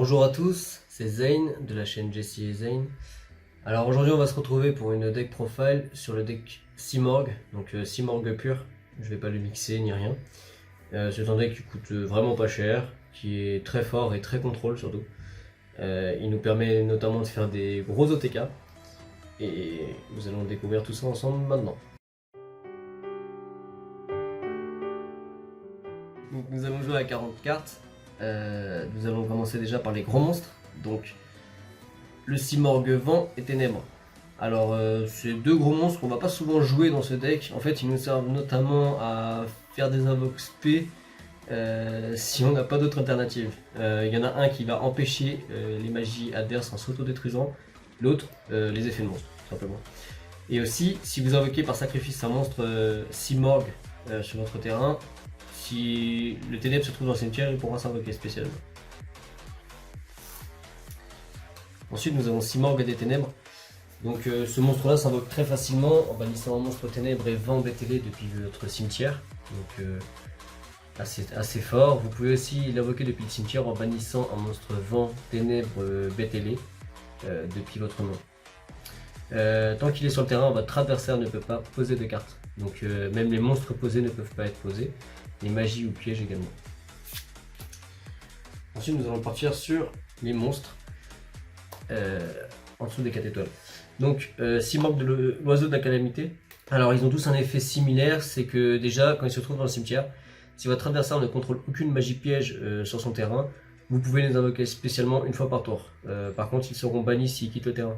Bonjour à tous, c'est Zane de la chaîne Jesse et Zane. Alors aujourd'hui on va se retrouver pour une deck profile sur le deck Simorgh, donc Simorgh pur, je vais pas le mixer ni rien. C'est un deck qui coûte vraiment pas cher, qui est très fort et très contrôle surtout. Il nous permet notamment de faire des gros OTK et nous allons découvrir tout ça ensemble maintenant. Donc nous allons jouer à 40 cartes. Nous allons commencer déjà par les gros monstres. Donc le Simorgh Vent et Ténèbres. Alors c'est deux gros monstres qu'on va pas souvent jouer dans ce deck. En fait ils nous servent notamment à faire des invoques SP si on n'a pas d'autre alternative. Il y en a un qui va empêcher les magies adverses en s'autodétruisant, l'autre les effets de monstre tout simplement. Et aussi si vous invoquez par sacrifice un monstre Simorgh sur votre terrain, si le ténèbre se trouve dans le cimetière, il pourra s'invoquer spécialement. Ensuite, nous avons Simorgh des Ténèbres. Donc, ce monstre-là s'invoque très facilement en bannissant un monstre ténèbres et vent BTL depuis votre cimetière. Donc, assez fort. Vous pouvez aussi l'invoquer depuis le cimetière en bannissant un monstre vent ténèbres BTL depuis votre main. Tant qu'il est sur le terrain, votre adversaire ne peut pas poser de cartes. Donc, même les monstres posés ne peuvent pas être posés. Les magies ou pièges également. Ensuite nous allons partir sur les monstres en dessous des 4 étoiles. Donc Simorgh de l'oiseau de la calamité. Alors ils ont tous un effet similaire, c'est que déjà quand ils se trouvent dans le cimetière, si votre adversaire ne contrôle aucune magie piège sur son terrain, vous pouvez les invoquer spécialement une fois par tour. Par contre ils seront bannis s'ils quittent le terrain.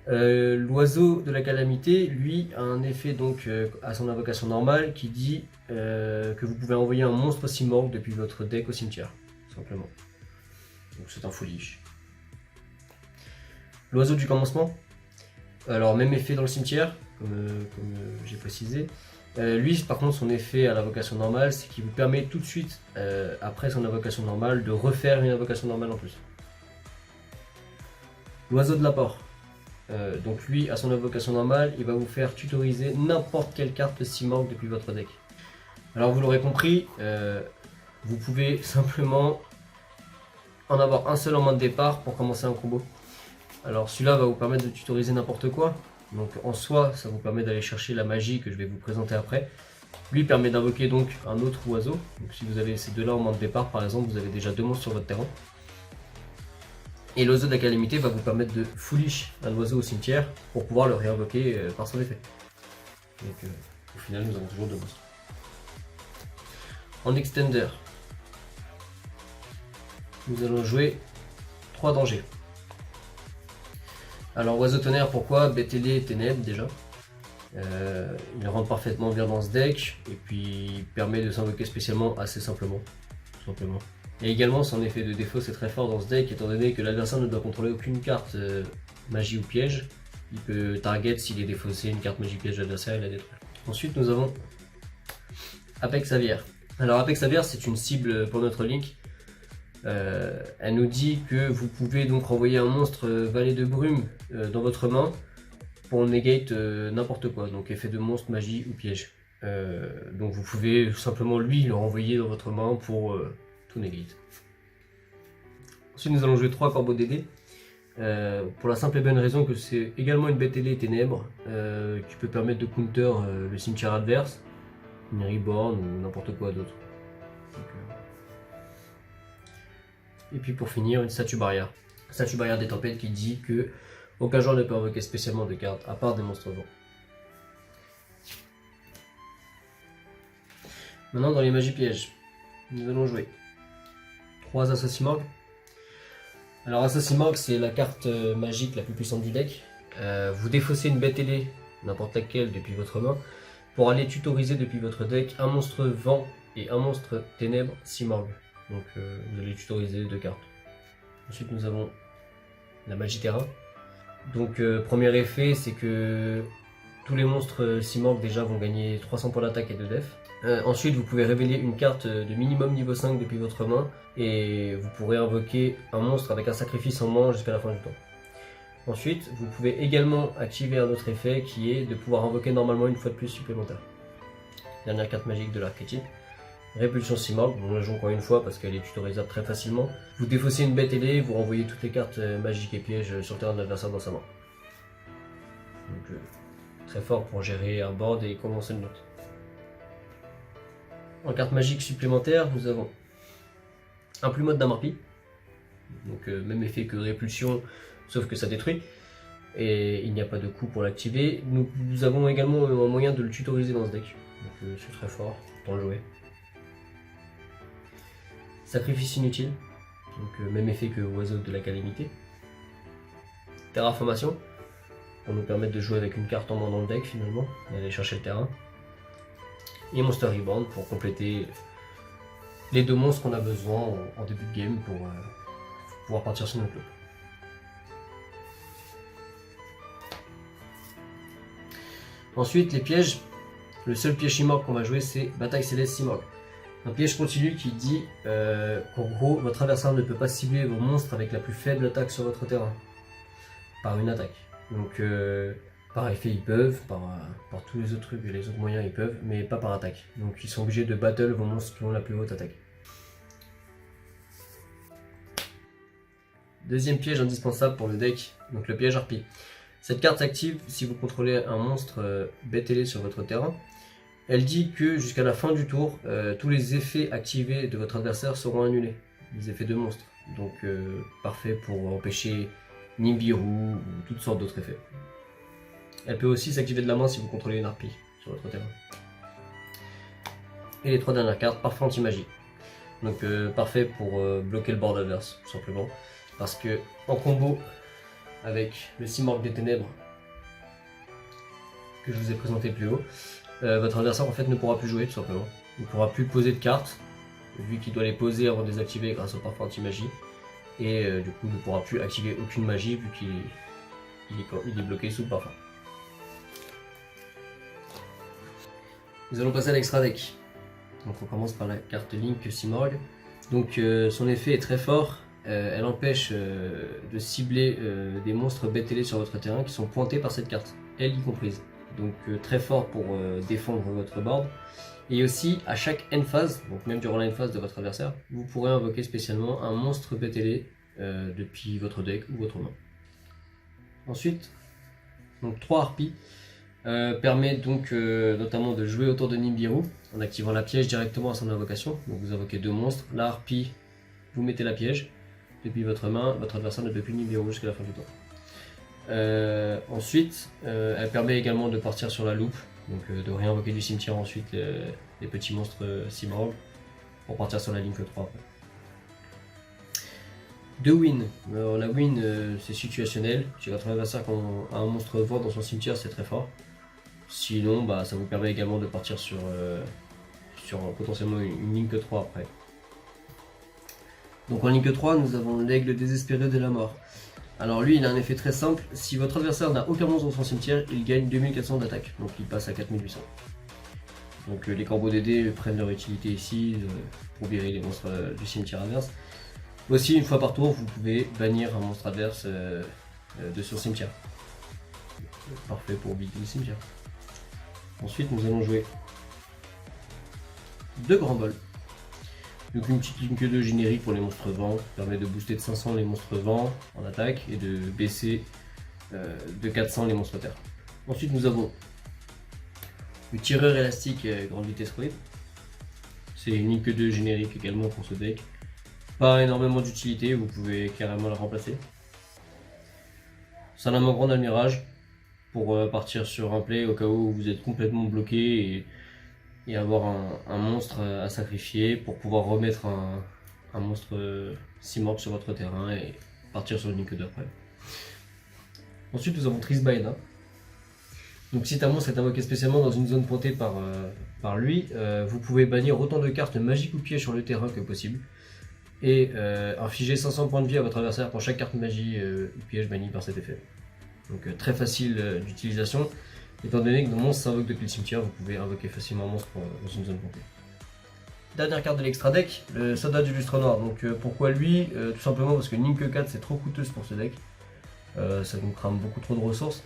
L'oiseau de la calamité, lui, a un effet donc à son invocation normale qui dit que vous pouvez envoyer un monstre Simorgh depuis votre deck au cimetière, tout simplement. Donc c'est un foolish. L'oiseau du commencement, alors même effet dans le cimetière, comme j'ai précisé. Lui, par contre, son effet à l'invocation normale, c'est qu'il vous permet tout de suite, après son invocation normale, de refaire une invocation normale en plus. L'oiseau de l'apport. Donc lui, à son invocation normale, il va vous faire tutoriser n'importe quelle carte Simorgh depuis votre deck. Alors vous l'aurez compris, vous pouvez simplement en avoir un seul en main de départ pour commencer un combo. Alors celui-là va vous permettre de tutoriser n'importe quoi. Donc en soi, ça vous permet d'aller chercher la magie que je vais vous présenter après. Lui permet d'invoquer donc un autre oiseau. Donc si vous avez ces deux-là en main de départ, par exemple, vous avez déjà deux monstres sur votre terrain. Et l'oiseau de la calamité va vous permettre de foolish un oiseau au cimetière pour pouvoir le réinvoquer par son effet. Donc au final nous avons toujours deux monstres. En extender, nous allons jouer 3 dangers. Alors oiseau tonnerre, pourquoi? BTL et ténèbres déjà. Il rentre parfaitement bien dans ce deck et puis il permet de s'invoquer spécialement assez simplement. Tout simplement. Et également son effet de défaut c'est très fort dans ce deck étant donné que l'adversaire ne doit contrôler aucune carte magie ou piège. Il peut target s'il est défaussé une carte magie piège de l'adversaire et la détruire. Ensuite nous avons Apex Aviaire. Alors Apex Aviaire c'est une cible pour notre Link. Elle nous dit que vous pouvez donc renvoyer un monstre valet de brume dans votre main pour negate n'importe quoi, donc effet de monstre, magie ou piège. Donc vous pouvez simplement lui le renvoyer dans votre main pour tout negate. Ensuite nous allons jouer 3 corbeaux DD. Pour la simple et bonne raison que c'est également une BTL et ténèbres qui peut permettre de counter le cimetière adverse, une reborn ou n'importe quoi d'autre. Et puis pour finir, une statue barrière. Statue barrière des tempêtes qui dit que aucun joueur ne peut invoquer spécialement de cartes à part des monstres vents. Maintenant dans les magies pièges, nous allons jouer 3 Assassin Simorgh. Alors Assassin Simorgh c'est la carte magique la plus puissante du deck. Vous défaussez une bête ailée, n'importe laquelle depuis votre main, pour aller tutoriser depuis votre deck un monstre vent et un monstre ténèbres Simorgh. Donc vous allez tutoriser 2 cartes. Ensuite nous avons la magie terrain. Donc premier effet c'est que tous les monstres Simorgh déjà vont gagner 300 points d'attaque et de def. Ensuite vous pouvez révéler une carte de minimum niveau 5 depuis votre main et vous pourrez invoquer un monstre avec un sacrifice en main jusqu'à la fin du temps. Ensuite vous pouvez également activer un autre effet qui est de pouvoir invoquer normalement une fois de plus supplémentaire. Dernière carte magique de l'archétype. Répulsion Simorgh, on la joue encore une fois parce qu'elle est tutorisable très facilement. Vous défaussez une bête ailée, vous renvoyez toutes les cartes magiques et pièges sur le terrain de l'adversaire dans sa main. Donc très fort pour gérer un board et commencer une note. En carte magique supplémentaire, nous avons un Plumeau d'Amarpi. Donc même effet que Répulsion, sauf que ça détruit. Et il n'y a pas de coût pour l'activer. Nous avons également un moyen de le tutoriser dans ce deck. Donc c'est très fort, autant le jouer. Sacrifice inutile, donc même effet que Oiseau de la Calamité. Terraformation, pour nous permettre de jouer avec une carte en main dans le deck finalement, et aller chercher le terrain. Et Monster Reborn pour compléter les 2 monstres qu'on a besoin en début de game pour pouvoir partir sur notre club. Ensuite, les pièges. Le seul piège Simorgh qu'on va jouer, c'est Bataille Céleste Simorgh. Un piège continu qui dit qu'en gros, votre adversaire ne peut pas cibler vos monstres avec la plus faible attaque sur votre terrain. Par une attaque. Donc, par effet, ils peuvent, par tous les autres trucs et les autres moyens, ils peuvent, mais pas par attaque. Donc, ils sont obligés de battle vos monstres qui ont la plus haute attaque. Deuxième piège indispensable pour le deck, donc le piège Harpie. Cette carte s'active si vous contrôlez un monstre bête ailé sur votre terrain. Elle dit que jusqu'à la fin du tour, tous les effets activés de votre adversaire seront annulés. Les effets de monstre. Donc parfait pour empêcher Nibiru ou toutes sortes d'autres effets. Elle peut aussi s'activer de la main si vous contrôlez une harpie sur votre terrain. Et les 3 dernières cartes, parfait anti-magie. Donc parfait pour bloquer le board adverse, tout simplement. Parce que en combo avec le Simorgh des Ténèbres que je vous ai présenté plus haut, votre adversaire en fait ne pourra plus jouer tout simplement. Il ne pourra plus poser de cartes, vu qu'il doit les poser avant de les activer grâce au parfum anti-magie. Et du coup ne pourra plus activer aucune magie vu qu'il est bloqué sous le parfum. Nous allons passer à l'extra deck. Donc on commence par la carte Link Simorgh. Donc son effet est très fort. Elle empêche de cibler des monstres bête ailés sur votre terrain qui sont pointés par cette carte, elle y comprise. Donc très fort pour défendre votre board. Et aussi à chaque end phase, donc même durant la end phase de votre adversaire, vous pourrez invoquer spécialement un monstre bête ailé depuis votre deck ou votre main. Ensuite, donc 3 harpies permet donc notamment de jouer autour de Nibiru en activant la piège directement à son invocation. Donc vous invoquez 2 monstres, la harpie, vous mettez la piège. Depuis votre main, votre adversaire ne peut plus Nibiru jusqu'à la fin du tour. Ensuite, elle permet également de partir sur la loupe, donc de réinvoquer du cimetière ensuite les petits monstres Simorgh pour partir sur la ligne 3 après. 2 win. Alors, la win c'est situationnel. Si votre adversaire a un monstre vent dans son cimetière, c'est très fort. Sinon, bah, ça vous permet également de partir sur potentiellement une ligne 3 après. Donc en ligne 3, nous avons l'aigle désespéré de la mort. Alors lui, il a un effet très simple. Si votre adversaire n'a aucun monstre dans son cimetière, il gagne 2400 d'attaque. Donc il passe à 4800. Donc les corbeaux DD prennent leur utilité ici pour virer les monstres du cimetière adverse. Aussi, une fois par tour, vous pouvez bannir un monstre adverse de son cimetière. Parfait pour vider le cimetière. Ensuite, nous allons jouer 2 grands bols. Donc une petite ligne que 2 générique pour les monstres vent, qui permet de booster de 500 les monstres vent en attaque et de baisser de 400 les monstres terre. Ensuite nous avons le tireur élastique grande vitesse fluide. C'est une ligne que 2 générique également pour ce deck. Pas énormément d'utilité, vous pouvez carrément la remplacer. Salamandre grand admirage pour partir sur un play au cas où vous êtes complètement bloqué et avoir un monstre à sacrifier pour pouvoir remettre un monstre Simorgh sur votre terrain et partir sur une ligne que 2 après. Ensuite nous avons Trisbaena. Donc si un monstre est invoqué spécialement dans une zone pointée par lui, vous pouvez bannir autant de cartes magiques ou pièges sur le terrain que possible. Et infliger 500 points de vie à votre adversaire pour chaque carte magie ou piège bannie par cet effet. Donc très facile d'utilisation. Étant donné que nos monstres s'invoquent depuis le cimetière, vous pouvez invoquer facilement un monstre dans une zone pointée. Dernière carte de l'extra deck, le soldat du lustre noir. Donc pourquoi lui tout simplement parce que Link 4 c'est trop coûteuse pour ce deck. Ça nous crame beaucoup trop de ressources.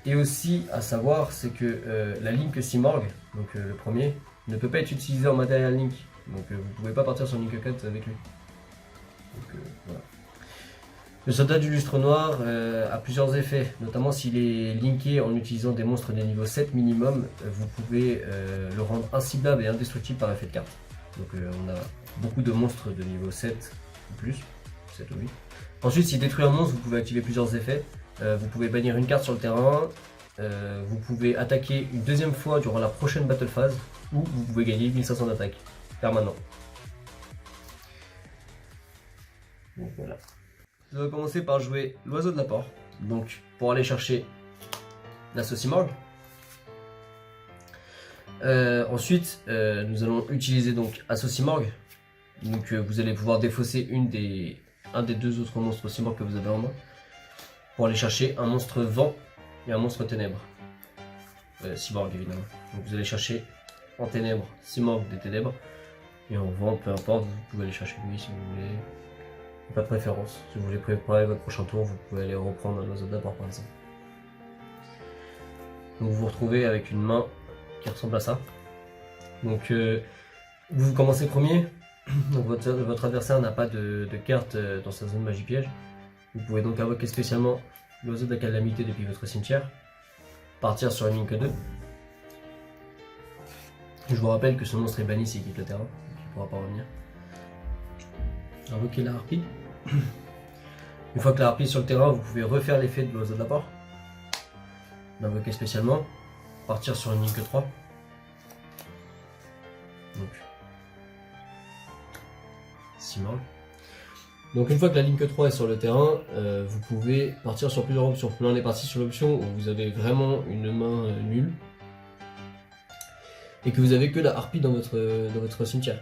Et aussi à savoir c'est que la Link Simorgh, donc le premier, ne peut pas être utilisé en matériel Link. Donc vous pouvez pas partir sur Link 4 avec lui. Donc, voilà. Le soldat du lustre noir a plusieurs effets, notamment s'il est linké en utilisant des monstres de niveau 7 minimum, vous pouvez le rendre inciblable et indestructible par effet de carte. Donc on a beaucoup de monstres de niveau 7 ou plus, 7 ou 8. Ensuite, s'il détruit un monstre, vous pouvez activer plusieurs effets. Vous pouvez bannir une carte sur le terrain, vous pouvez attaquer une deuxième fois durant la prochaine battle phase, ou vous pouvez gagner 1500 d'attaque permanent. Donc voilà. Je vais commencer par jouer l'oiseau de la porte. Donc pour aller chercher la Saucimorgue. Ensuite, nous allons utiliser donc la Saucimorgue. Donc vous allez pouvoir défausser un des deux autres monstres Saucimorgue que vous avez en main. Pour aller chercher un monstre vent et un monstre ténèbres. Simorgue évidemment. Donc vous allez chercher en ténèbres Simorgue des ténèbres. Et en vent, peu importe, vous pouvez aller chercher lui si vous voulez. Pas de préférence. Si vous voulez préparer votre prochain tour, vous pouvez aller reprendre un oiseau d'abord par exemple. Donc vous vous retrouvez avec une main qui ressemble à ça. Donc vous commencez premier. Donc votre adversaire n'a pas de carte dans sa zone magie piège. Vous pouvez donc invoquer spécialement l'oiseau de la calamité depuis votre cimetière. Partir sur une ligne 2. Je vous rappelle que ce monstre est banni s'il quitte le terrain. Donc il ne pourra pas revenir. Invoquer la harpie. Une fois que la harpie est sur le terrain, vous pouvez refaire l'effet de l'oiseau de la porte. L'invoquer spécialement. Partir sur une ligne 3. Donc 6 morts. Donc une fois que la ligne 3 est sur le terrain, vous pouvez partir sur plusieurs options. Là on est parti sur l'option où vous avez vraiment une main nulle. Et que vous avez que la harpie dans votre cimetière.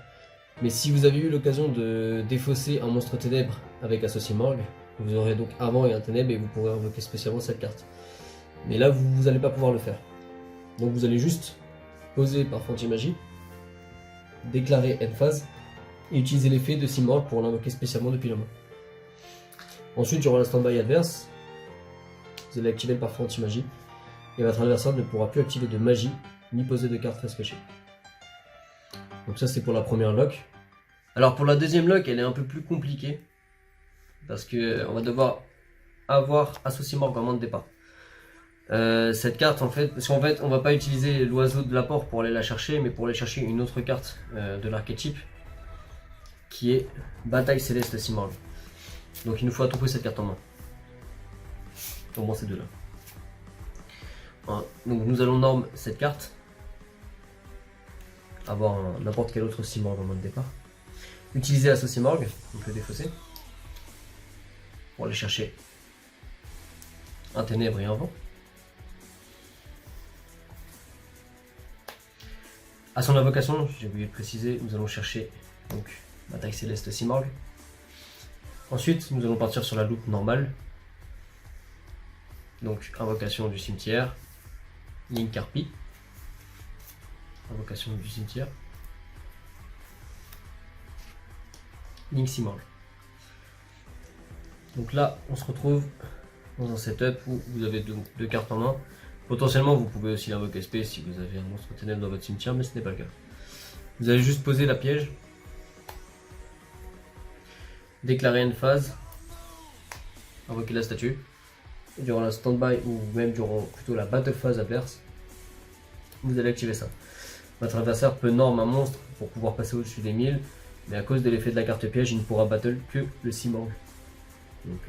Mais si vous avez eu l'occasion de défausser un monstre ténèbre avec la Saucimorgue, vous aurez donc un vent et un ténèbre et vous pourrez invoquer spécialement cette carte. Mais là, vous n'allez pas pouvoir le faire. Donc vous allez juste poser Parfum Anti-Magie, déclarer End Phase et utiliser l'effet de Simorgue pour l'invoquer spécialement depuis la main. Ensuite, durant la stand-by adverse, vous allez activer le Parfum Anti-Magie et votre adversaire ne pourra plus activer de magie ni poser de carte face cachée. Donc ça c'est pour la première lock. Alors pour la deuxième lock, elle est un peu plus compliquée. Parce que on va devoir avoir Saucimorgue en main de départ. Cette carte en fait, parce qu'en fait on va pas utiliser l'oiseau de la porte pour aller la chercher, mais pour aller chercher une autre carte de l'archétype qui est Bataille Céleste Simorgue. Donc il nous faut à tout prix cette carte en main. Au moins ces deux là. Voilà. Donc nous allons norme cette carte. Avoir n'importe quel autre Simorgue en main de départ. Utiliser la Saucimorgue, donc le défausser. Pour aller chercher un ténèbre et un vent. À son invocation, j'ai oublié de préciser, nous allons chercher donc Bataille Céleste Simorgue. Ensuite, nous allons partir sur la loupe normale. Donc invocation du cimetière, Link Harpie. Invocation du cimetière. Link Simorgue. Donc là, on se retrouve dans un setup où vous avez deux cartes en main. Potentiellement, vous pouvez aussi l'invoquer SP si vous avez un monstre ténèbre dans votre cimetière, mais ce n'est pas le cas. Vous allez juste poser la piège. Déclarer une phase. Invoquer la statue. Et durant la stand-by ou même durant plutôt la battle phase adverse, vous allez activer ça. Votre adversaire peut norme un monstre pour pouvoir passer au-dessus des 1000, mais à cause de l'effet de la carte piège, il ne pourra battle que le Simorgue. Donc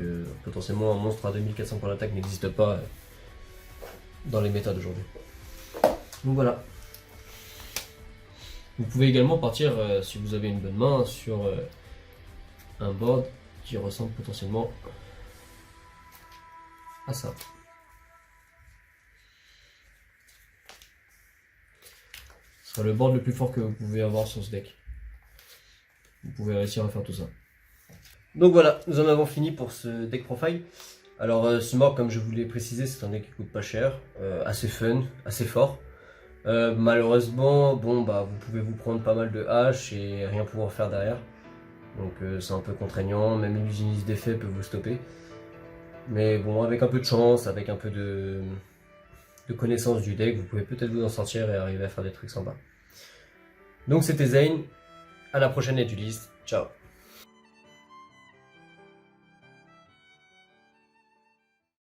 potentiellement un monstre à 2400 pour l'attaque n'existe pas dans les méta d'aujourd'hui. Donc voilà. Vous pouvez également partir, si vous avez une bonne main, sur un board qui ressemble potentiellement à ça. Ce sera le board le plus fort que vous pouvez avoir sur ce deck. Vous pouvez réussir à faire tout ça. Donc voilà, nous en avons fini pour ce deck profile. Alors Simorgue, comme je vous l'ai précisé, c'est un deck qui coûte pas cher, assez fun, assez fort. Malheureusement, bon bah vous pouvez vous prendre pas mal de haches et rien pouvoir faire derrière. Donc c'est un peu contraignant, même l'illusionniste d'effet peut vous stopper. Mais bon, avec un peu de chance, avec un peu de connaissance du deck, vous pouvez peut-être vous en sortir et arriver à faire des trucs sympas. Donc c'était Zane, À la prochaine étudiste. Ciao.